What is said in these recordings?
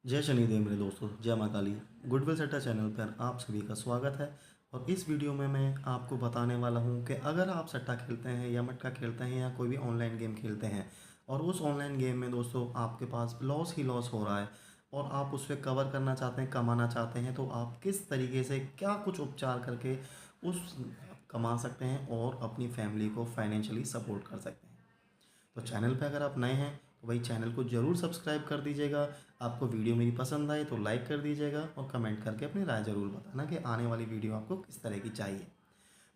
जय शनिदेव मेरे दोस्तों, जय माँ काली। गुडविल सट्टा चैनल पर आप सभी का स्वागत है। और इस वीडियो में मैं आपको बताने वाला हूँ कि अगर आप सट्टा खेलते हैं या मटका खेलते हैं या कोई भी ऑनलाइन गेम खेलते हैं और उस ऑनलाइन गेम में दोस्तों आपके पास लॉस ही लॉस हो रहा है और आप उस पर कवर करना चाहते हैं, कमाना चाहते हैं, तो आप किस तरीके से क्या कुछ उपचार करके उस कमा सकते हैं और अपनी फैमिली को फाइनेंशियली सपोर्ट कर सकते हैं। तो चैनल पे अगर आप नए हैं तो भाई चैनल को ज़रूर सब्सक्राइब कर दीजिएगा। आपको वीडियो मेरी पसंद आए तो लाइक कर दीजिएगा और कमेंट करके अपनी राय ज़रूर बताना कि आने वाली वीडियो आपको किस तरह की चाहिए।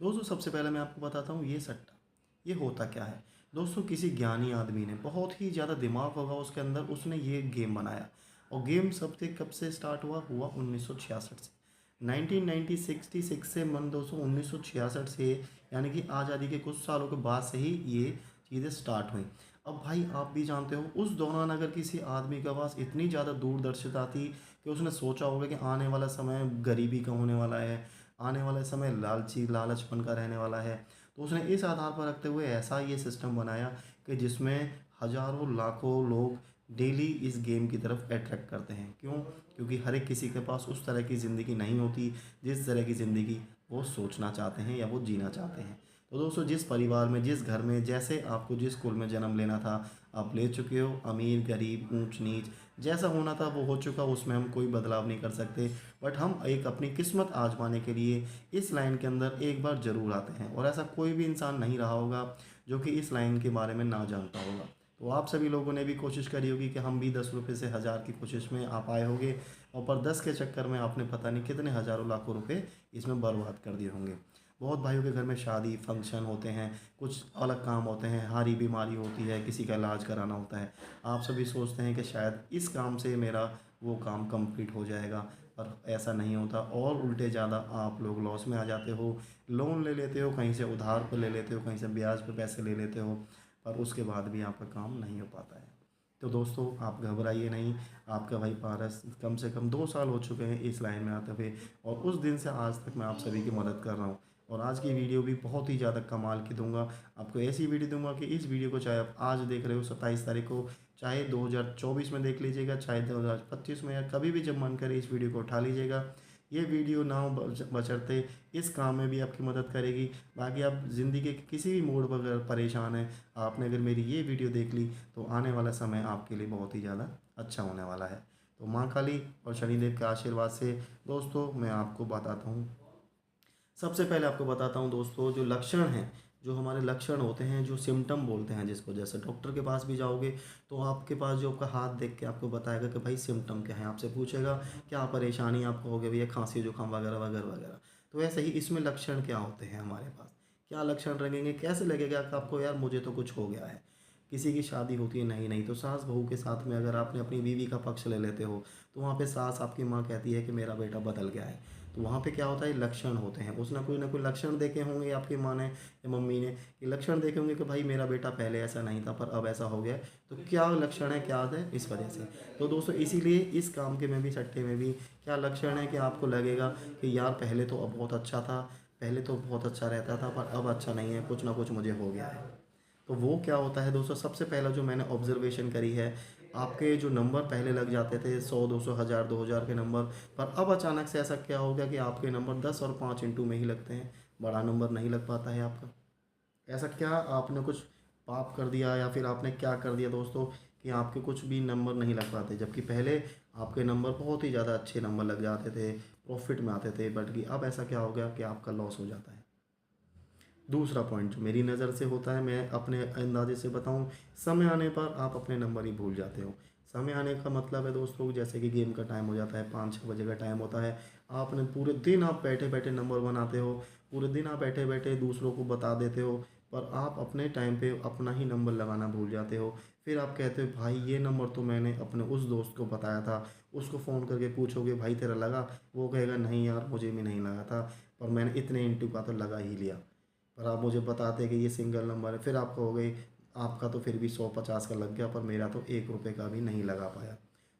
दोस्तों सबसे पहले मैं आपको बताता हूँ ये सट्टा ये होता क्या है। दोस्तों किसी ज्ञानी आदमी ने बहुत ही ज़्यादा दिमाग होगा उसके अंदर, उसने ये गेम बनाया। और गेम सबसे कब से स्टार्ट हुआ 1966 से। 1966 से मन दोस्तों 1966 से, यानी कि आज़ादी के कुछ सालों के बाद से ही ये चीज़ें स्टार्ट हुई। अब भाई आप भी जानते हो उस दौरान अगर किसी आदमी के पास इतनी ज़्यादा दूरदर्शिता थी कि उसने सोचा होगा कि आने वाला समय गरीबी का होने वाला है, आने वाला समय लालचपन का रहने वाला है, तो उसने इस आधार पर रखते हुए ऐसा ये सिस्टम बनाया कि जिसमें हज़ारों लाखों लोग डेली इस गेम की तरफ अट्रैक्ट करते हैं। क्यों? क्योंकि हर एक किसी के पास उस तरह की ज़िंदगी नहीं होती जिस तरह की ज़िंदगी वो सोचना चाहते हैं या वो जीना चाहते हैं। तो दोस्तों जिस परिवार में, जिस घर में, जैसे आपको जिस कुल में जन्म लेना था आप ले चुके हो। अमीर गरीब ऊंच नीच जैसा होना था वो हो चुका, उसमें हम कोई बदलाव नहीं कर सकते। बट हम एक अपनी किस्मत आजमाने के लिए इस लाइन के अंदर एक बार ज़रूर आते हैं और ऐसा कोई भी इंसान नहीं रहा होगा जो कि इस लाइन के बारे में ना जानता होगा। तो आप सभी लोगों ने भी कोशिश करी होगी कि हम भी 10 रुपये से हज़ार की कोशिश में आप आए होंगे और पर 10 के चक्कर में आपने पता नहीं कितने हज़ारों लाखों रुपए इसमें बर्बाद कर दिए होंगे। बहुत भाइयों के घर में शादी फंक्शन होते हैं, कुछ अलग काम होते हैं, हारी बीमारी होती है, किसी का इलाज कराना होता है। आप सभी सोचते हैं कि शायद इस काम से मेरा वो काम कंप्लीट हो जाएगा, पर ऐसा नहीं होता और उल्टे ज़्यादा आप लोग लॉस में आ जाते हो। लोन ले लेते हो, कहीं से उधार पर ले लेते हो, कहीं से ब्याज पे पैसे ले लेते हो, पर उसके बाद भी आपका काम नहीं हो पाता है। तो दोस्तों आप घबराइए नहीं। आपका भाई पारस कम से कम 2 साल हो चुके हैं इस लाइन में आते हुए और उस दिन से आज तक मैं आप सभी की मदद कर रहा हूँ। और आज की वीडियो भी बहुत ही ज़्यादा कमाल की दूंगा। आपको ऐसी वीडियो दूंगा कि इस वीडियो को चाहे आप आज देख रहे हो 27 तारीख को, चाहे 2024 में देख लीजिएगा, चाहे 2025 में, या कभी भी जब मन करे इस वीडियो को उठा लीजिएगा। ये वीडियो ना हो बचरते इस काम में भी आपकी मदद करेगी। बाकी आप ज़िंदगी के किसी भी मोड़ पर अगर परेशान हैं, आपने अगर मेरी ये वीडियो देख ली तो आने वाला समय आपके लिए बहुत ही ज़्यादा अच्छा होने वाला है। तो माँ काली और शनिदेव के आशीर्वाद से दोस्तों मैं आपको बताता हूँ। सबसे पहले आपको बताता हूँ दोस्तों, जो लक्षण हैं, जो हमारे लक्षण होते हैं, जो सिम्टम बोलते हैं जिसको, जैसे डॉक्टर के पास भी जाओगे तो आपके पास जो आपका हाथ देख के आपको बताएगा कि भाई सिम्टम क्या है, आपसे पूछेगा क्या परेशानी, आप कहोगे भैया खांसी जुकाम वगैरह वगैरह वगैरह। तो ऐसे ही इसमें लक्षण क्या होते हैं हमारे पास, क्या लक्षण लगेंगे, कैसे लगेगा कि आपको यार मुझे तो कुछ हो गया है। किसी की शादी होती है नहीं नहीं तो सास बहू के साथ में अगर आपने अपनी बीवी का पक्ष ले लेते हो तो वहाँ पे सास आपकी माँ कहती है कि मेरा बेटा बदल गया है। तो वहाँ पे क्या होता है, लक्षण होते हैं। उस ना कोई लक्षण देखे होंगे आपकी माँ ने या मम्मी ने, ये लक्षण देखे होंगे कि भाई मेरा बेटा पहले ऐसा नहीं था पर अब ऐसा हो गया। तो क्या लक्षण है, क्या है, इस वजह से। तो दोस्तों इसीलिए इस काम के में भी, सट्टे में भी क्या लक्षण है कि आपको लगेगा कि यार पहले तो अब बहुत अच्छा था, पहले तो बहुत अच्छा रहता था पर अब अच्छा नहीं है, कुछ ना कुछ मुझे हो गया है। तो वो क्या होता है दोस्तों, सबसे पहला जो मैंने ऑब्जर्वेशन करी है, आपके जो नंबर पहले लग जाते थे 100 200 हज़ार 2000 के नंबर, पर अब अचानक से ऐसा क्या हो गया कि आपके नंबर 10 और 5 इंटू में ही लगते हैं, बड़ा नंबर नहीं लग पाता है आपका। ऐसा क्या आपने कुछ पाप कर दिया या फिर आपने क्या कर दिया दोस्तों कि आपके कुछ भी नंबर नहीं लग पाते, जबकि पहले आपके नंबर बहुत ही ज़्यादा अच्छे नंबर लग जाते थे, प्रॉफिट में आते थे, बट कि अब ऐसा क्या हो गया कि आपका लॉस हो जाता है। दूसरा पॉइंट जो मेरी नज़र से होता है, मैं अपने अंदाजे से बताऊं, समय आने पर आप अपने नंबर ही भूल जाते हो। समय आने का मतलब है दोस्तों, जैसे कि गेम का टाइम हो जाता है, 5 6 बजे का टाइम होता है, आपने पूरे दिन आप बैठे बैठे नंबर बनाते हो, पूरे दिन आप बैठे बैठे दूसरों को बता देते हो, पर आप अपने टाइम पे अपना ही नंबर लगाना भूल जाते हो। फिर आप कहते हो भाई ये नंबर तो मैंने अपने उस दोस्त को बताया था, उसको फ़ोन करके पूछोगे भाई तेरा लगा, वो कहेगा नहीं यार मुझे भी नहीं लगा था, पर मैंने इतने इंटू का तो लगा ही लिया। पर आप मुझे बताते कि ये सिंगल नंबर है, फिर आप कहोगे आपका तो फिर भी 100 50 का लग गया पर मेरा तो 1 रुपये का भी नहीं लगा पाया।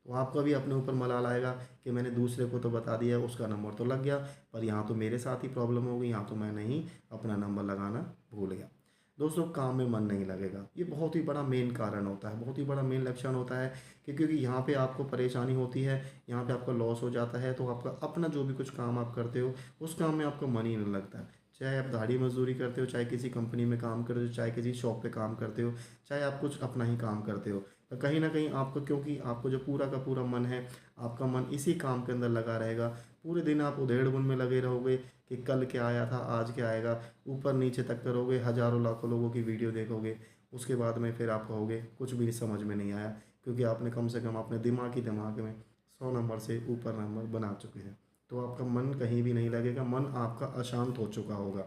तो आपका भी अपने ऊपर मलाल आएगा कि मैंने दूसरे को तो बता दिया, उसका नंबर तो लग गया, पर यहाँ तो मेरे साथ ही प्रॉब्लम हो गई, यहाँ तो मैंने ही अपना नंबर लगाना भूल गया। दोस्तों काम में मन नहीं लगेगा। ये बहुत ही बड़ा मेन कारण होता है, बहुत ही बड़ा मेन लक्षण होता है कि क्योंकि यहाँ पे आपको परेशानी होती है, यहाँ पे आपका लॉस हो जाता है, तो आपका अपना जो भी कुछ काम आप करते हो उस काम में आपका मन ही नहीं लगता है। चाहे आप दिहाड़ी मजदूरी करते हो, चाहे किसी कंपनी में काम करते हो, चाहे किसी शॉप पे काम करते हो, चाहे आप कुछ अपना ही काम करते हो, तो कहीं ना कहीं आपको, क्योंकि आपको जो पूरा का पूरा मन है, आपका मन इसी काम के अंदर लगा रहेगा। पूरे दिन आप उधेड़-बुन में लगे रहोगे कि कल क्या आया था, आज क्या आएगा, ऊपर नीचे तक करोगे, हज़ारों लाखों लोगों की वीडियो देखोगे। उसके बाद में फिर आप कहोगे कुछ भी समझ में नहीं आया, क्योंकि आपने कम से कम अपने दिमाग में 100 नंबर से ऊपर नंबर बना चुके हैं। तो आपका मन कहीं भी नहीं लगेगा, मन आपका अशांत हो चुका होगा।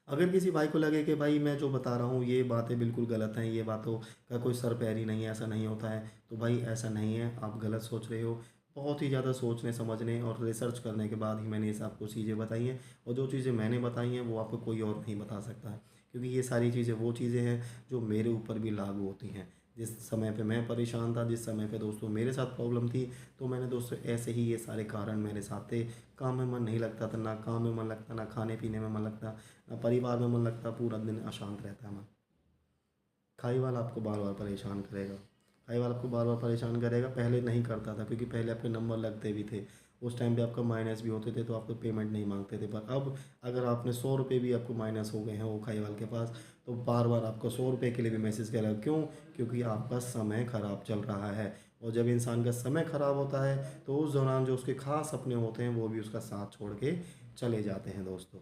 अगर किसी भाई को लगे कि भाई मैं जो बता रहा हूँ ये बातें बिल्कुल गलत हैं, ये बातों का कोई सर पैर ही नहीं है, ऐसा नहीं होता है, तो भाई ऐसा नहीं है, आप गलत सोच रहे हो। बहुत ही ज़्यादा सोचने समझने और रिसर्च करने के बाद ही मैंने ये आपको चीज़ें बताई हैं, और जो चीज़ें मैंने बताई हैं वो आपको कोई और नहीं बता सकता है, क्योंकि ये सारी चीज़ें वो चीज़ें हैं जो मेरे ऊपर भी लागू होती हैं। जिस समय पे मैं परेशान था, जिस समय पे दोस्तों मेरे साथ प्रॉब्लम थी, तो मैंने दोस्तों ऐसे ही ये सारे कारण मेरे साथ थे। काम में मन नहीं लगता था, ना काम में मन लगता, ना खाने पीने में मन लगता, ना परिवार में मन लगता, पूरा दिन अशांत रहता है मन। खाई वाला आपको बार बार परेशान करेगा, खाई वाला आपको बार बार परेशान करेगा। पहले नहीं करता था, क्योंकि पहले आपके नंबर लगते भी थे, उस टाइम पे आपका माइनस भी होते थे, तो आपको पेमेंट नहीं मांगते थे। पर अब अगर आपने 100 रुपये भी आपको माइनस हो गए हैं वो खाई वाले के पास, तो बार बार आपको 100 रुपये के लिए भी मैसेज करेगा। क्यों? क्योंकि आपका समय खराब चल रहा है, और जब इंसान का समय खराब होता है तो उस दौरान जो उसके खास सपने होते हैं वो भी उसका साथ छोड़ के चले जाते हैं दोस्तों।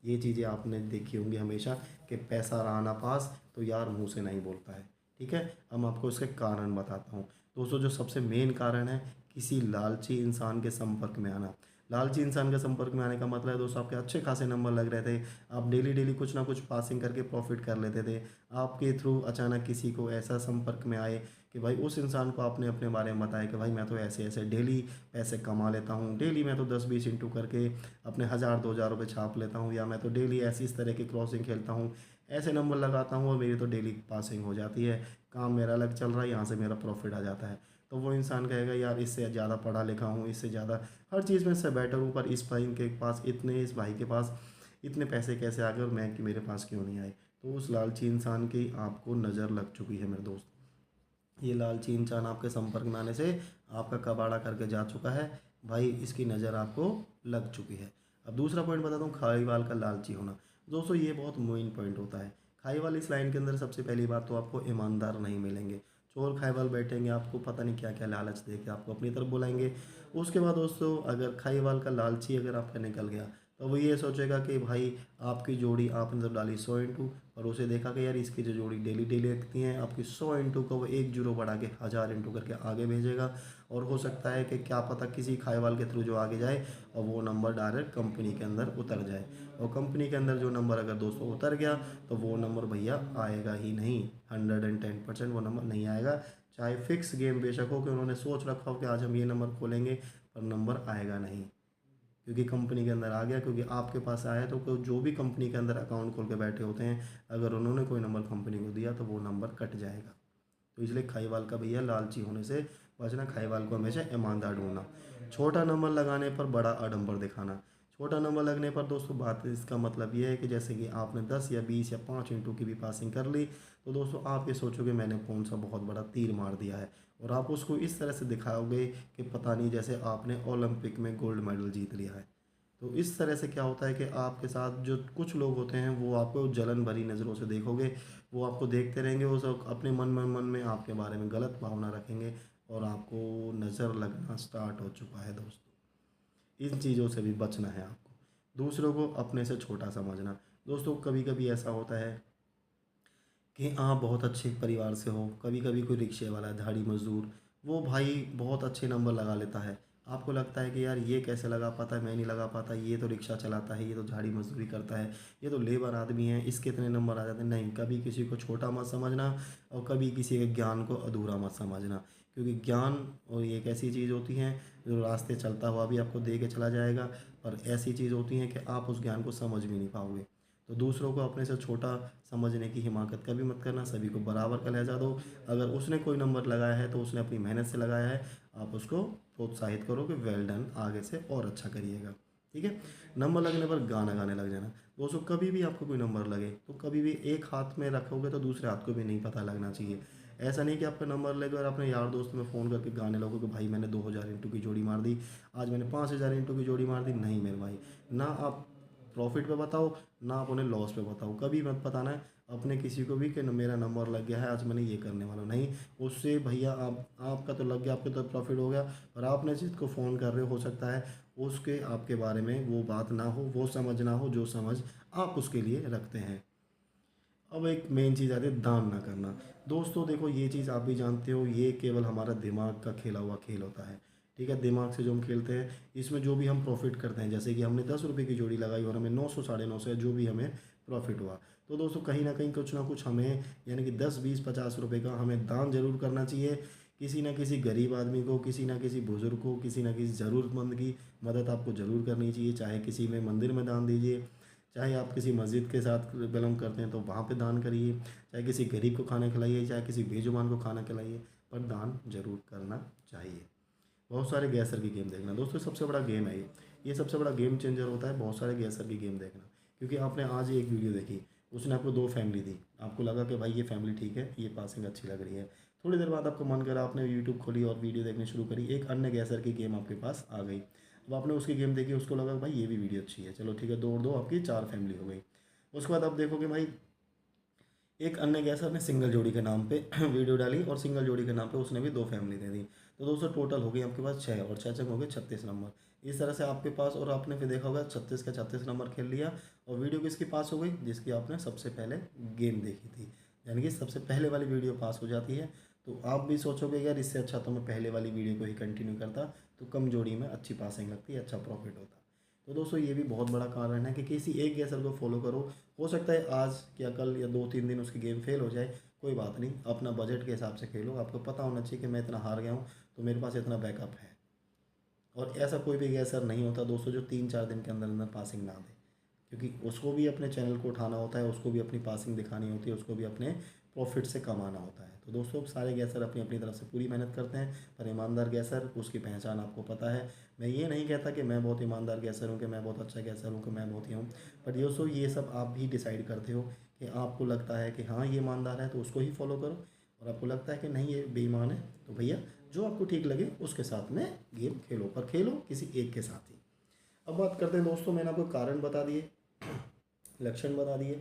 ये चीज़ें आपने देखी होंगी हमेशा, कि पैसा रहा ना पास तो यार मुँह से नहीं बोलता है। ठीक है? अब मैं आपको इसके कारण बताता हूँ। दोस्तों जो सबसे मेन कारण है, किसी लालची इंसान के संपर्क में आना। लालची इंसान के संपर्क में आने का मतलब है दोस्तों, आपके अच्छे खासे नंबर लग रहे थे, आप डेली-डेली कुछ ना कुछ पासिंग करके प्रॉफ़िट कर लेते थे। आपके थ्रू अचानक किसी को ऐसा संपर्क में आए कि भाई उस इंसान को आपने अपने बारे में बताया कि भाई मैं तो ऐसे-ऐसे डेली पैसे कमा लेता हूँ, डेली मैं तो 10-20 इंटू करके अपने 1000-2000 रुपए छाप लेता हूँ, या मैं तो डेली ऐसी इस तरह की क्रॉसिंग खेलता हूँ, ऐसे नंबर लगाता हूँ और मेरी तो डेली पासिंग हो जाती है, काम मेरा अलग चल रहा है, यहाँ से मेरा प्रॉफिट आ जाता है। तो वो इंसान कहेगा यार इससे ज़्यादा पढ़ा लिखा हूँ, इससे ज़्यादा हर चीज़ में इससे बेटर हूँ, पर इस भाई के पास इतने, इस भाई के पास इतने पैसे कैसे आ गए और मैं कि मेरे पास क्यों नहीं आए। तो उस लालची इंसान की आपको नज़र लग चुकी है मेरे दोस्त। ये लालची इंसान आपके संपर्क में आने से आपका कबाड़ा करके जा चुका है, भाई इसकी नज़र आपको लग चुकी है। अब दूसरा पॉइंट बताता हूँ, खाईवाल का लालची होना। दोस्तों ये बहुत मेन पॉइंट होता है। खाईवाल इस लाइन के अंदर सबसे पहली बात तो आपको ईमानदार नहीं मिलेंगे। चोर खाईवाल बैठेंगे, आपको पता नहीं क्या क्या लालच दे के आपको अपनी तरफ बुलाएंगे। उसके बाद दोस्तों अगर खाईवाल का लालची अगर आपका निकल गया, तो वो ये सोचेगा कि भाई आपकी जोड़ी आपने जब डाली 100 इंटू, और उसे देखा कि यार इसकी जो जोड़ी डेली डेली रखती हैं, आपकी 100 इंटू को वो एक जीरो बढ़ा के 1000 इंटू करके आगे भेजेगा। और हो सकता है कि क्या पता किसी खाईवाल के थ्रू जो आगे जाए और वो नंबर डायरेक्ट कंपनी के अंदर उतर जाए, और कंपनी के अंदर जो नंबर अगर दोस्तों उतर गया तो वो नंबर भैया आएगा ही नहीं, 110% वो नंबर नहीं आएगा। चाहे फिक्स गेम बेशक हो कि उन्होंने सोच रखा हो कि आज हम ये नंबर खोलेंगे, पर नंबर आएगा नहीं, क्योंकि कंपनी के अंदर आ गया, क्योंकि आपके पास आया। तो जो भी कंपनी के अंदर अकाउंट खोल के बैठे होते हैं, अगर उन्होंने कोई नंबर कंपनी को दिया तो वो नंबर कट जाएगा। तो इसलिए खाईवाल का भैया लालची होने से बचना, खाईवाल को हमेशा ईमानदार ढूंढना। छोटा नंबर लगाने पर बड़ा आडंबर दिखाना। छोटा नंबर लगने पर दोस्तों बात इसका मतलब ये है कि जैसे कि आपने 10 या 20 या 5 इंटू की भी पासिंग कर ली, तो दोस्तों आप ये सोचोगे मैंने कौन सा बहुत बड़ा तीर मार दिया है, और आप उसको इस तरह से दिखाओगे कि पता नहीं जैसे आपने ओलंपिक में गोल्ड मेडल जीत लिया है। तो इस तरह से क्या होता है कि आपके साथ जो कुछ लोग होते हैं वो आपको जलन भरी नज़रों से देखोगे, वो आपको देखते रहेंगे, वो सब अपने मन में आपके बारे में गलत भावना रखेंगे, और आपको नज़र लगना स्टार्ट हो चुका है दोस्तों। इन चीज़ों से भी बचना है आपको। दूसरों को अपने से छोटा समझना। दोस्तों कभी कभी ऐसा होता है कि आप बहुत अच्छे परिवार से हो, कभी कभी कोई रिक्शे वाला, दिहाड़ी मज़दूर, वो भाई बहुत अच्छे नंबर लगा लेता है। आपको लगता है कि यार ये कैसे लगा पाता है, मैं नहीं लगा पाता, ये तो रिक्शा चलाता है, ये तो दिहाड़ी मज़दूरी करता है, ये तो लेबर आदमी है, इसके इतने नंबर आ जाते हैं। नहीं, कभी किसी को छोटा मत समझना, और कभी किसी के ज्ञान को अधूरा मत समझना, क्योंकि ज्ञान और ये एक ऐसी चीज़ होती है जो रास्ते चलता हुआ भी आपको दे के चला जाएगा, और ऐसी चीज़ होती है कि आप उस ज्ञान को समझ भी नहीं पाओगे। तो दूसरों को अपने से छोटा समझने की हिमाकत कभी मत करना, सभी को बराबर का लहजा दो। अगर उसने कोई नंबर लगाया है तो उसने अपनी मेहनत से लगाया है, आप उसको प्रोत्साहित करो कि वेल डन, आगे से और अच्छा करिएगा। ठीक है। नंबर लगने पर गाना गाने लग जाना। दोस्तों कभी भी आपको कोई नंबर लगे तो कभी भी एक हाथ में रखोगे तो दूसरे हाथ को भी नहीं पता लगना चाहिए। ऐसा नहीं कि आपका नंबर लगे और अपने यार दोस्त में फ़ोन करके गाने लगो कि भाई मैंने 2000 इंटू की जोड़ी मार दी, आज मैंने 5000 इंटू की जोड़ी मार दी। नहीं मेरे भाई, ना आप प्रॉफिट पे बताओ, ना आप उन्हें लॉस पे बताओ। कभी मत बताना है अपने किसी को भी कि मेरा नंबर लग गया है, आज मैंने ये करने वाला हूँ। नहीं, उससे भैया आपका तो लग गया, आपके तो प्रॉफिट हो गया, और आपने जिसको फ़ोन कर रहे हो सकता है उसके आपके बारे में वो बात ना हो, वो समझ ना हो जो समझ आप उसके लिए रखते हैं। अब एक मेन चीज़ आती है दान ना करना। दोस्तों देखो ये चीज़ आप भी जानते हो, ये केवल हमारा दिमाग का खेला हुआ खेल होता है। ठीक है, दिमाग से जो हम खेलते हैं इसमें जो भी हम प्रॉफिट करते हैं, जैसे कि हमने 10 रुपये की जोड़ी लगाई और हमें 900 950 जो भी हमें प्रॉफिट हुआ, तो दोस्तों कहीं ना कहीं कुछ ना कुछ हमें, यानी कि 10 20 50 रुपये का हमें दान जरूर करना चाहिए। किसी ना किसी गरीब आदमी को, किसी ना किसी बुजुर्ग को, किसी ना किसी ज़रूरतमंद की मदद आपको ज़रूर करनी चाहिए। चाहे किसी में मंदिर में दान दीजिए, चाहे आप किसी मस्जिद के साथ बिलोंग करते हैं तो वहाँ पे दान करिए, चाहे किसी गरीब को खाना खिलाइए, चाहे किसी बेजुबान को खाना खिलाइए, पर दान जरूर करना चाहिए। बहुत सारे गैसर की गेम देखना दोस्तों, सबसे बड़ा गेम है ये सबसे बड़ा गेम चेंजर होता है, बहुत सारे गैसर की गेम देखना। क्योंकि आपने आज ही एक वीडियो देखी, उसने आपको 2 फैमिली दी, आपको लगा कि भाई ये फैमिली ठीक है, ये पासिंग अच्छी लग रही है। थोड़ी देर बाद आपको मन करा, आपने यूट्यूब खोली और वीडियो देखनी शुरू करी, एक अन्य गैसर की गेम आपके पास आ गई। अब आपने उसकी गेम देखी, उसको लगा भाई ये भी वीडियो अच्छी है, चलो ठीक है, दो और दो आपकी 4 फैमिली हो गई। उसके बाद आप देखोगे भाई एक अन्य गैसर ने सिंगल जोड़ी के नाम पे वीडियो डाली और सिंगल जोड़ी के नाम पे उसने भी 2 फैमिली दे दी। तो दोस्तों टोटल हो गई आपके पास 6 और 6 हो गए 36 नंबर। इस तरह से आपके पास, और आपने फिर देखा होगा 36 का 36 नंबर खेल लिया, और वीडियो किसकी पास हो गई, जिसकी आपने सबसे पहले गेम देखी थी, यानी कि सबसे पहले वाली वीडियो पास हो जाती है। तो आप भी सोचोगे यार इससे अच्छा तो मैं पहले वाली वीडियो को ही कंटिन्यू करता, तो कम जोड़ी में अच्छी पासिंग लगती है, अच्छा प्रॉफिट होता। तो दोस्तों ये भी बहुत बड़ा कारण है कि किसी एक गैसर को फॉलो करो। हो सकता है आज या कल या 2 3 दिन उसकी गेम फेल हो जाए, कोई बात नहीं, अपना बजट के हिसाब से खेलो। आपको पता होना चाहिए कि मैं इतना हार गया हूँ तो मेरे पास इतना बैकअप है। और ऐसा कोई भी गैसर नहीं होता दोस्तों जो 3 4 दिन के अंदर अंदर पासिंग ना दे, क्योंकि उसको भी अपने चैनल को उठाना होता है, उसको भी अपनी पासिंग दिखानी होती है, उसको भी अपने प्रॉफिट से कमाना होता है। तो दोस्तों सारे गैसर अपनी अपनी तरफ से पूरी मेहनत करते हैं, पर ईमानदार गैसर उसकी पहचान आपको पता है। मैं ये नहीं कहता कि मैं बहुत ईमानदार गैसर हूँ, कि मैं बहुत अच्छा गैसर हूँ, कि मैं बहुत ही हूँ, बट दोस्तों ये सब आप भी डिसाइड करते हो कि आपको लगता है कि हाँ ये ईमानदार है तो उसको ही फॉलो करो, और आपको लगता है कि नहीं ये बेईमान है तो भैया जो आपको ठीक लगे उसके साथ में गेम खेलो, पर खेलो किसी एक के साथ ही। अब बात करते हैं दोस्तों, मैंने आपको कारण बता दिए, लक्षण बता दिए,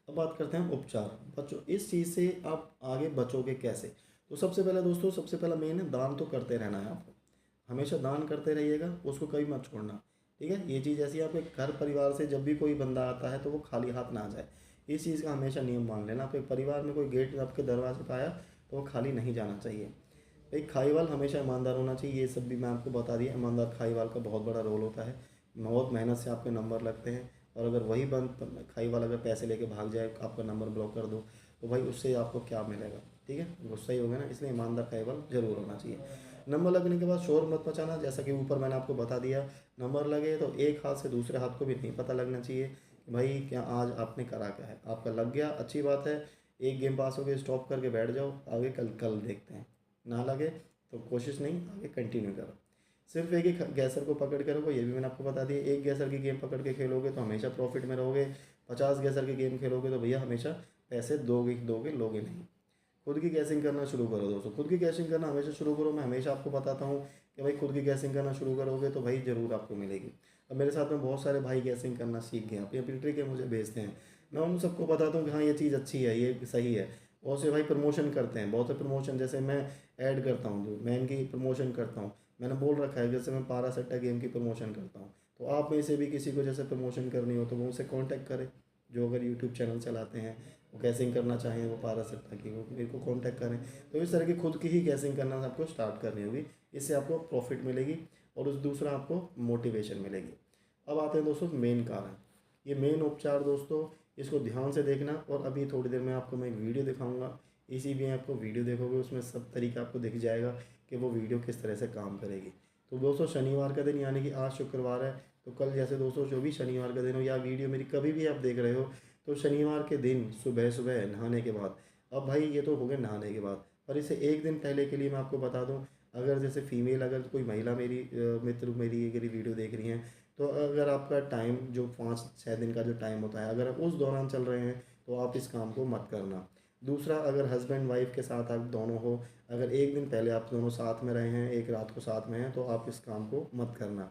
अब बात करते हैं उपचार। बचो इस चीज़ से, आप आगे बचोगे कैसे। तो सबसे पहले दोस्तों, सबसे पहला मेन है दान तो करते रहना है आपको, हमेशा दान करते रहिएगा, उसको कभी मत छोड़ना। ठीक है, ये चीज़ ऐसी है, आपके घर परिवार से जब भी कोई बंदा आता है तो वो खाली हाथ ना आ जाए, इस चीज़ का हमेशा नियम मान लेना। आपके परिवार में कोई गेट आपके दरवाजे पर आया तो वो खाली नहीं जाना चाहिए। एक खाईवाल हमेशा ईमानदार होना चाहिए, ये सब भी मैं आपको बता दिया। ईमानदार खाईवाल का बहुत बड़ा रोल होता है, बहुत मेहनत से आपके नंबर लगते हैं, और अगर वही बंद खाईवाल अगर पैसे लेके भाग जाए, आपका नंबर ब्लॉक कर दो, तो भाई उससे आपको क्या मिलेगा। ठीक है, गुस्सा ही होगा ना, इसलिए ईमानदार खाईवाल जरूर होना चाहिए। नंबर लगने के बाद शोर मत मचाना, जैसा कि ऊपर मैंने आपको बता दिया। नंबर लगे तो एक हाथ से दूसरे हाथ को भी नहीं पता लगना चाहिए कि भाई क्या आज आपने करा क्या है। आपका लग गया अच्छी बात है, एक गेम पास हो गई, स्टॉप करके बैठ जाओ, आगे कल कल देखते हैं। ना लगे तो कोशिश नहीं, आगे कंटिन्यू करो। सिर्फ एक ही गैसर को पकड़ के रखो, ये भी मैंने आपको बता दिया। एक गैसर की गेम पकड़ के खेलोगे तो हमेशा प्रॉफिट में रहोगे, 50 गैसर की गेम खेलोगे तो भैया हमेशा पैसे दोगे दोगे, लोगे नहीं। खुद की गैसिंग करना शुरू करो दोस्तों, खुद की गैसिंग करना हमेशा शुरू करो। मैं हमेशा आपको बताता हूँ कि भाई खुद की गैसिंग करना शुरू करोगे तो भाई ज़रूर आपको मिलेगी। अब मेरे साथ में बहुत सारे भाई गैसिंग करना सीख गए, अपनी अपनी ट्रिक है, मुझे भेजते हैं, मैं उन सबको बताता हूँ कि हाँ ये चीज़ अच्छी है, ये सही है। बहुत से भाई प्रमोशन करते हैं, बहुत से प्रमोशन, जैसे मैं ऐड करता हूँ, जो मैं इनकी प्रमोशन करता हूँ, मैंने बोल रखा है जैसे मैं पारा सट्टा गेम की प्रमोशन करता हूँ, तो आप में से भी किसी को जैसे प्रमोशन करनी हो तो वो मुझसे कांटेक्ट करें। जो अगर यूट्यूब चैनल चलाते हैं, वो कैसिंग करना चाहें, वो पारा सट्टा की, वो मेरे को कांटेक्ट करें। तो इस तरह की खुद की ही कैसिंग करना आपको स्टार्ट करनी होगी, इससे आपको प्रॉफिट मिलेगी और उस दूसरा आपको मोटिवेशन मिलेगी। अब आते हैं दोस्तों मेन कारण, ये मेन उपचार दोस्तों, इसको ध्यान से देखना। और अभी थोड़ी देर में आपको मैं एक वीडियो दिखाऊंगा, इसी में आपको वीडियो देखोगे उसमें सब तरीका आपको दिख जाएगा कि वो वीडियो किस तरह से काम करेगी। तो दोस्तों शनिवार का दिन, यानी कि आज शुक्रवार है, तो कल जैसे दोस्तों जो भी शनिवार का दिन हो, या वीडियो मेरी कभी भी आप देख रहे हो, तो शनिवार के दिन सुबह सुबह नहाने के बाद, अब भाई ये तो हो गया नहाने के बाद, पर इसे एक दिन पहले के लिए मैं आपको बता दूं, अगर जैसे फीमेल, अगर कोई महिला मेरी मित्र मेरी अगर वीडियो देख रही हैं, तो अगर आपका टाइम जो 5-6 दिन का जो टाइम होता है, अगर आप उस दौरान चल रहे हैं तो आप इस काम को मत करना। दूसरा, अगर हस्बैंड वाइफ के साथ आप दोनों हो, अगर एक दिन पहले आप दोनों साथ में रहे हैं, एक रात को साथ में हैं, तो आप इस काम को मत करना।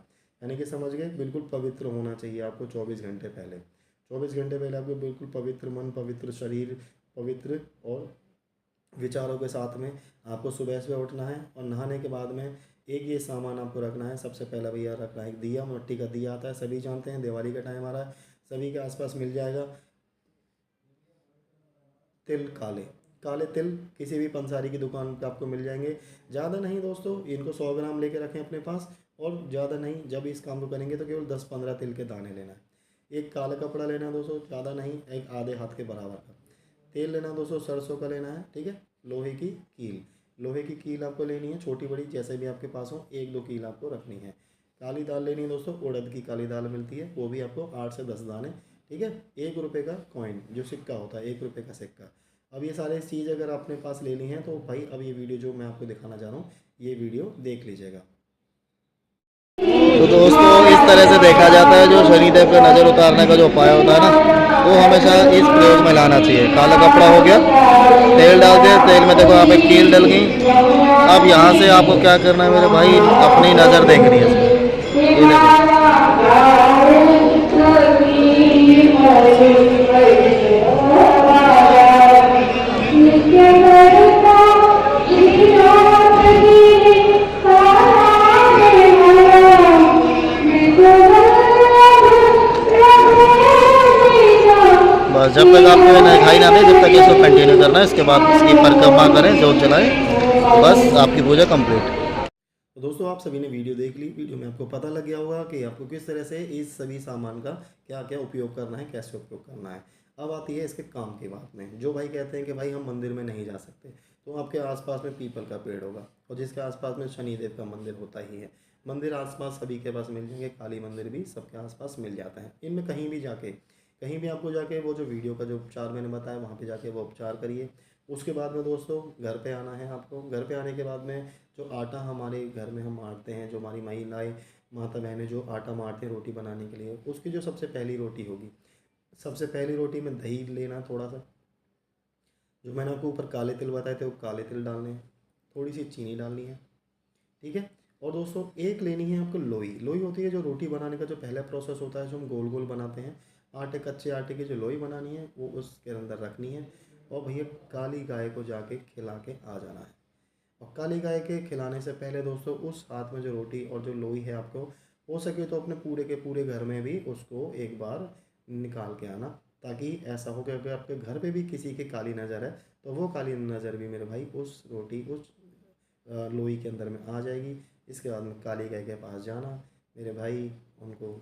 यानी कि समझ गए, बिल्कुल पवित्र होना चाहिए आपको 24 घंटे पहले। 24 घंटे पहले आपको बिल्कुल पवित्र मन, पवित्र शरीर, पवित्र और विचारों के साथ में आपको सुबह सुबह उठना है। और नहाने के बाद में एक ये सामान आपको रखना है। सबसे पहला भैया रखना है एक दिया, मिट्टी का दिया आता है, सभी जानते हैं, दिवाली का टाइम आ रहा है, सभी के आसपास मिल जाएगा। तिल काले, काले तिल किसी भी पंसारी की दुकान पे आपको मिल जाएंगे। ज़्यादा नहीं दोस्तों, इनको 100 ग्राम लेके रखें अपने पास। और ज़्यादा नहीं, जब इस काम को करेंगे तो केवल 10-15 तिल के दाने लेना है। एक काला कपड़ा लेना है दोस्तों, ज़्यादा नहीं, एक आधे हाथ के बराबर का। तेल लेना है दोस्तों, सरसों का लेना है, ठीक है। लोहे की कील, लोहे की कील आपको लेनी है, छोटी बड़ी जैसे भी आपके पास हो, 1-2 कील आपको रखनी है। काली दाल लेनी है दोस्तों, उड़द की काली दाल मिलती है, वो भी आपको 8 से 10 दाने, ठीक है। 1 रुपये का कॉइन जो सिक्का होता है, 1 रुपये का सिक्का। अब ये सारे चीज़ अगर अपने पास लेनी है तो भाई अब ये वीडियो जो मैं आपको दिखाना चाह रहा हूँ, ये वीडियो देख लीजिएगा। तो दोस्तों इस तरह से देखा जाता है, जो शनिदेव पे नज़र उतारने का जो उपाय होता है ना, वो हमेशा इस प्रयोग में लाना चाहिए। काला कपड़ा हो गया, तेल डाल दिया, तेल में देखो यहाँ पे कील डल गई। अब यहाँ से आपको क्या करना है मेरे भाई, अपनी नज़र देखनी है इसमें। ये देखो, बस जब तक आपको दिखाई ना दे, जब तक इसको कंटिन्यू करना है। इसके बाद इसकी परिक्रमा करें, जोत जलाएं, बस आपकी पूजा कंप्लीट। तो दोस्तों आप सभी ने वीडियो देख ली। वीडियो में आपको पता लग गया होगा कि आपको किस तरह से इस सभी सामान का क्या क्या उपयोग करना है, कैसे उपयोग करना है। अब आती है इसके काम की बात में। जो भाई कहते हैं कि भाई हम मंदिर में नहीं जा सकते, तो आपके आसपास में पीपल का पेड़ होगा, और जिसके आसपास में शनिदेव का मंदिर होता ही है। मंदिर आसपास सभी के पास मिल जाएंगे, काली मंदिर भी सबके आसपास मिल जाता है। इनमें कहीं भी जाके, कहीं भी आपको जाके वो जो वीडियो का जो उपचार मैंने बताया, वहाँ पे जाके वो उपचार करिए। उसके बाद में दोस्तों घर पे आना है आपको। घर पे आने के बाद में जो आटा हमारे घर में हम मारते हैं, जो हमारी महिलाएं, माता बहनें जो आटा मारते हैं रोटी बनाने के लिए, उसकी जो सबसे पहली रोटी होगी, सबसे पहली रोटी में दही लेना थोड़ा सा। जो मैंने आपको ऊपर काले तिल बताए थे, वो काले तिल डालने हैं। थोड़ी सी चीनी डालनी है, ठीक है। और दोस्तों एक लेनी है आपको लोई। लोई होती है जो रोटी बनाने का जो पहला प्रोसेस होता है, जो हम गोल गोल बनाते हैं। आटे, कच्चे आटे की जो लोई बनानी है वो उसके अंदर रखनी है। और भैया काली गाय को जाके खिला के आ जाना है। और काली गाय के खिलाने से पहले दोस्तों उस हाथ में जो रोटी और जो लोई है, आपको हो सके तो अपने पूरे के पूरे घर में भी उसको एक बार निकाल के आना। ताकि ऐसा हो कि अगर आपके घर पे भी किसी की काली नज़र है, तो वो काली नज़र भी मेरे भाई उस रोटी, उस लोई के अंदर में आ जाएगी। इसके बाद में काली गाय के पास जाना मेरे भाई, उनको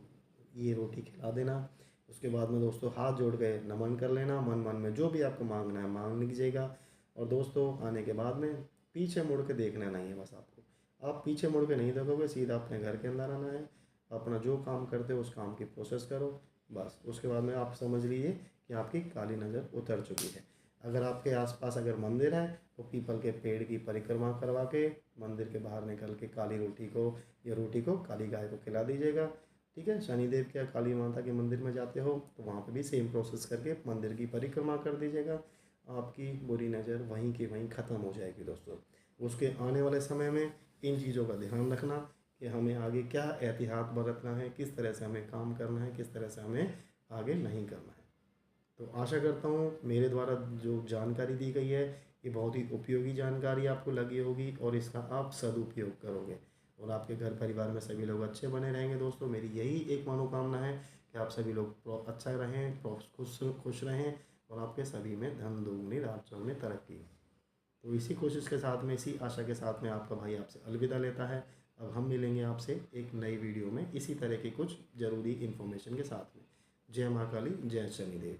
ये रोटी खिला देना। उसके बाद में दोस्तों हाथ जोड़ के नमन कर लेना, मन मन में जो भी आपको मांगना है मांग लीजिएगा। और दोस्तों आने के बाद में पीछे मुड़ के देखना नहीं है बस आपको। आप पीछे मुड़ के नहीं देखोगे, सीधा अपने घर के अंदर आना है, अपना जो काम करते हो उस काम की प्रोसेस करो, बस। उसके बाद में आप समझ लीजिए कि आपकी काली नज़र उतर चुकी है। अगर आपके आसपास अगर मंदिर है तो पीपल के पेड़ की परिक्रमा करवा के मंदिर के बाहर निकल के काली रोटी को या रोटी को काली गाय को खिला दीजिएगा, ठीक है। शनिदेव के या काली माता के मंदिर में जाते हो तो वहाँ पे भी सेम प्रोसेस करके मंदिर की परिक्रमा कर दीजिएगा। आपकी बुरी नज़र वहीं की वहीं ख़त्म हो जाएगी दोस्तों। उसके आने वाले समय में इन चीज़ों का ध्यान रखना कि हमें आगे क्या एहतियात बरतना है, किस तरह से हमें काम करना है, किस तरह से हमें आगे नहीं करना है। तो आशा करता हूँ मेरे द्वारा जो जानकारी दी गई है, ये बहुत ही उपयोगी जानकारी आपको लगी होगी और इसका आप सदुपयोग करोगे और आपके घर परिवार में सभी लोग अच्छे बने रहेंगे। दोस्तों मेरी यही एक मनोकामना है कि आप सभी लोग अच्छा रहें, खुश रहें और आपके सभी में धन दोगुनी रात चौगुनी तरक्की। तो इसी कोशिश के साथ में, इसी आशा के साथ में आपका भाई आपसे अलविदा लेता है। अब हम मिलेंगे आपसे एक नई वीडियो में इसी तरह की कुछ ज़रूरी इन्फॉर्मेशन के साथ में। जय माँ काली, जय शनिदेव।